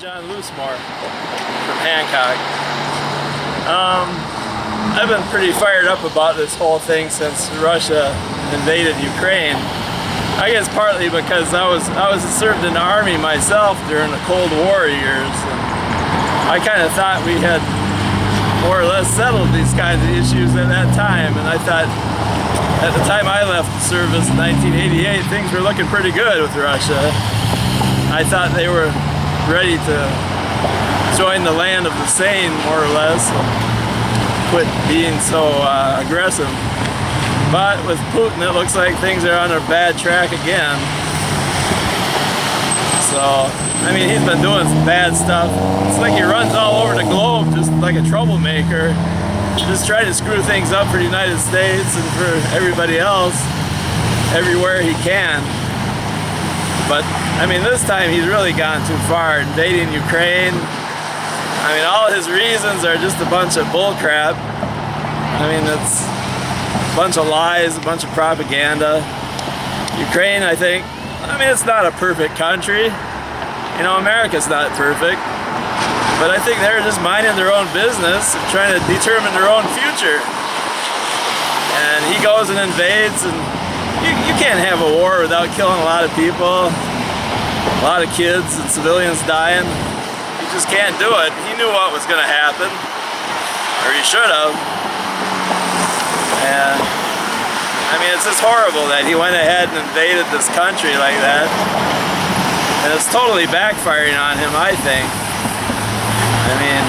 Loosemore from Hancock. I've been pretty fired up about this whole thing since Russia invaded Ukraine. I guess partly because I served in the Army myself during the Cold War years, and I kind of thought we had more or less settled these kinds of issues at that time, and I thought at the time I left the service in 1988 things were looking pretty good with Russia. I thought they were ready to join the land of the sane, more or less, and quit being so aggressive. But with Putin, it looks like things are on a bad track again. So, I mean, he's been doing some bad stuff. It's like he runs all over the globe just like a troublemaker, just trying to screw things up for the United States and for everybody else everywhere he can. But, I mean, this time he's really gone too far, invading Ukraine. I mean, all his reasons are just a bunch of bullcrap. I mean, it's a bunch of lies, a bunch of propaganda. Ukraine, I mean, it's not a perfect country. You know, America's not perfect. But I think they're just minding their own business and trying to determine their own future. And he goes and invades, and you can't have a war without killing a lot of people, a lot of kids and civilians dying. You just can't do it. He knew what was going to happen, or he should have. And I mean, it's just horrible that he went ahead and invaded this country like that. And it's totally backfiring on him, I think. I mean,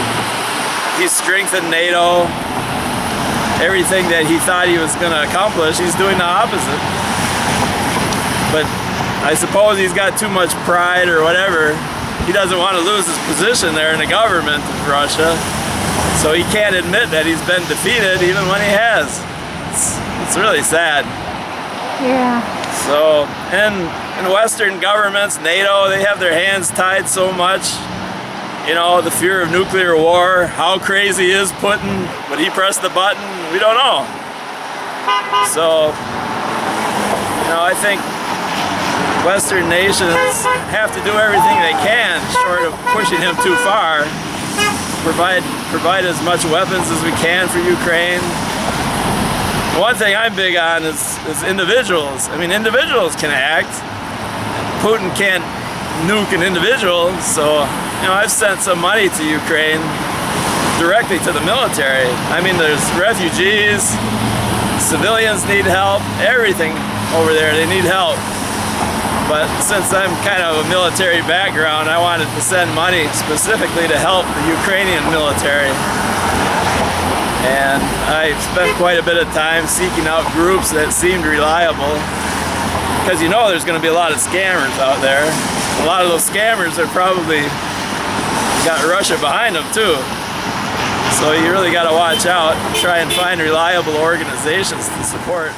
he's strengthened NATO. Everything that he thought he was going to accomplish, he's doing the opposite. But I suppose he's got too much pride or whatever. He doesn't want to lose his position there in the government of Russia. So he can't admit that he's been defeated even when he has. It's really sad. Yeah. So, and in Western governments, NATO, they have their hands tied so much. You know, the fear of nuclear war. How crazy is Putin? Would he press the button? We don't know. So, you know, I think Western nations have to do everything they can, short of pushing him too far. Provide as much weapons as we can for Ukraine. One thing I'm big on is individuals. I mean, individuals can act. Putin can't nuke an individual, so, you know, I've sent some money to Ukraine directly to the military. I mean, there's refugees, civilians need help, everything over there, they need help. But since I'm kind of a military background, I wanted to send money specifically to help the Ukrainian military. And I spent quite a bit of time seeking out groups that seemed reliable, because you know there's going to be a lot of scammers out there. A lot of those scammers are probably got Russia behind them too. So you really got to watch out and try and find reliable organizations to support.